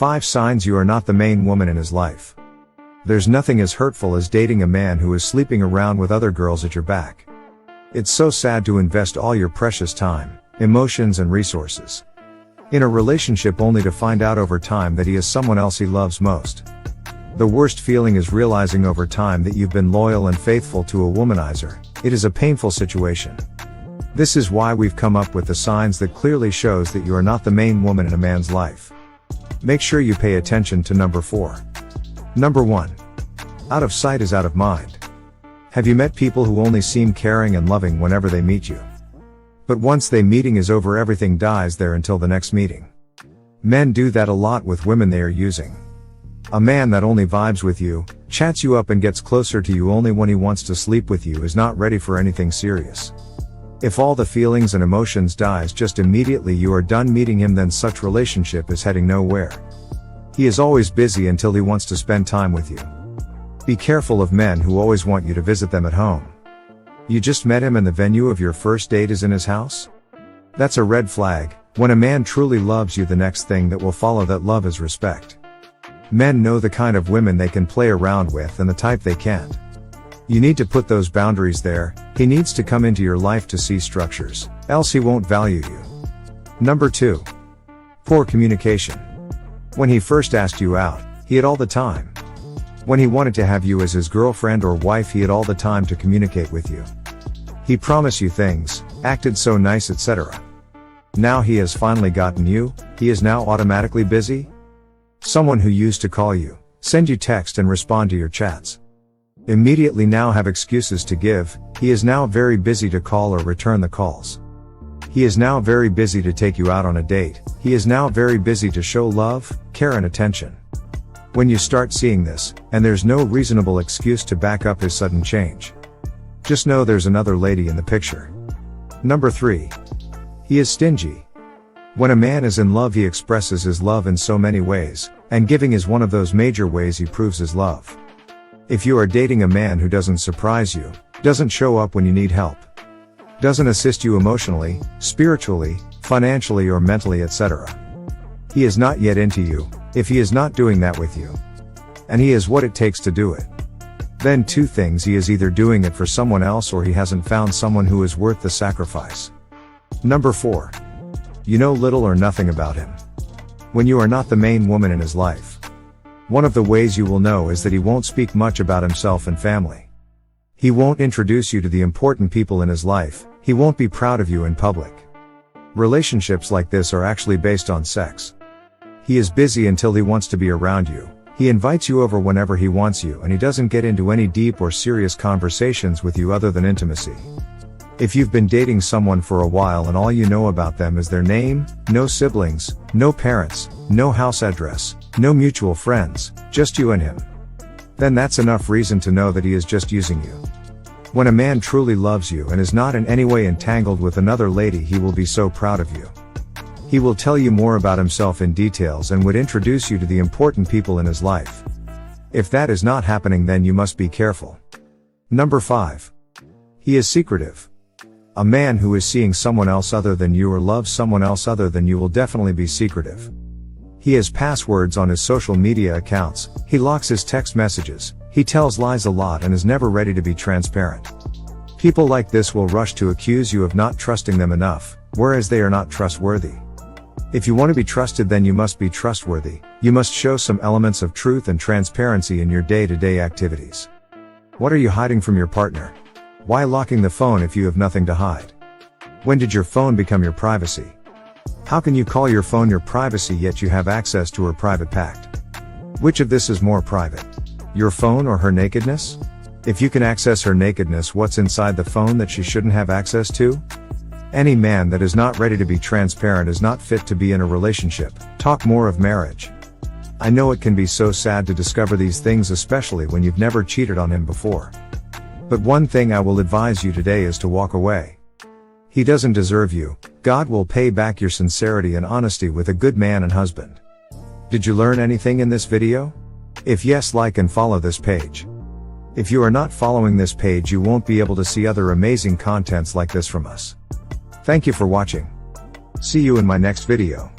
5 signs you are not the main woman in his life. There's nothing as hurtful as dating a man who is sleeping around with other girls at your back. It's so sad to invest all your precious time, emotions and resources in a relationship only to find out over time that he is someone else he loves most. The worst feeling is realizing over time that you've been loyal and faithful to a womanizer. It is a painful situation. This is why we've come up with the signs that clearly shows that you are not the main woman in a man's life. Make sure you pay attention to number 4. Number 1. Out of sight is out of mind. Have you met people who only seem caring and loving whenever they meet you? But once the meeting is over, everything dies there until the next meeting. Men do that a lot with women they are using. A man that only vibes with you, chats you up and gets closer to you only when he wants to sleep with you is not ready for anything serious. If all the feelings and emotions dies just immediately you are done meeting him, then such relationship is heading nowhere. He is always busy until he wants to spend time with you. Be careful of men who always want you to visit them at home. You just met him and the venue of your first date is in his house? That's a red flag. When a man truly loves you, the next thing that will follow that love is respect. Men know the kind of women they can play around with and the type they can't. You need to put those boundaries there. He needs to come into your life to see structures, else he won't value you. Number 2. Poor communication. When he first asked you out, he had all the time. When he wanted to have you as his girlfriend or wife, he had all the time to communicate with you. He promised you things, acted so nice, etc. Now he has finally gotten you, he is now automatically busy? Someone who used to call you, send you text and respond to your chats, immediately now have excuses to give. He is now very busy to call or return the calls. He is now very busy to take you out on a date. He is now very busy to show love, care and attention. When you start seeing this, and there's no reasonable excuse to back up his sudden change, just know there's another lady in the picture. Number 3. He is stingy. When a man is in love, he expresses his love in so many ways, and giving is one of those major ways he proves his love. If you are dating a man who doesn't surprise you, doesn't show up when you need help, doesn't assist you emotionally, spiritually, financially or mentally, etc., he is not yet into you. If he is not doing that with you, and he has what it takes to do it, then 2 things: he is either doing it for someone else or he hasn't found someone who is worth the sacrifice. Number 4. You know little or nothing about him. When you are not the main woman in his life, one of the ways you will know is that he won't speak much about himself and family. He won't introduce you to the important people in his life. He won't be proud of you in public. Relationships like this are actually based on sex. He is busy until he wants to be around you. He invites you over whenever he wants you, and he doesn't get into any deep or serious conversations with you other than intimacy. If you've been dating someone for a while and all you know about them is their name, no siblings, no parents, no house address, no mutual friends, just you and him, then that's enough reason to know that he is just using you. When a man truly loves you and is not in any way entangled with another lady, he will be so proud of you. He will tell you more about himself in details and would introduce you to the important people in his life. If that is not happening, then you must be careful. Number 5. He is secretive. A man who is seeing someone else other than you or loves someone else other than you will definitely be secretive. He has passwords on his social media accounts, he locks his text messages, he tells lies a lot and is never ready to be transparent. People like this will rush to accuse you of not trusting them enough, whereas they are not trustworthy. If you want to be trusted, then you must be trustworthy. You must show some elements of truth and transparency in your day-to-day activities. What are you hiding from your partner? Why locking the phone if you have nothing to hide? When did your phone become your privacy? How can you call your phone your privacy yet you have access to her private pact? Which of this is more private? Your phone or her nakedness? If you can access her nakedness, what's inside the phone that she shouldn't have access to? Any man that is not ready to be transparent is not fit to be in a relationship. Talk more of marriage. I know it can be so sad to discover these things, especially when you've never cheated on him before. But one thing I will advise you today is to walk away. He doesn't deserve you. God will pay back your sincerity and honesty with a good man and husband. Did you learn anything in this video? If yes, like and follow this page. If you are not following this page, you won't be able to see other amazing contents like this from us. Thank you for watching. See you in my next video.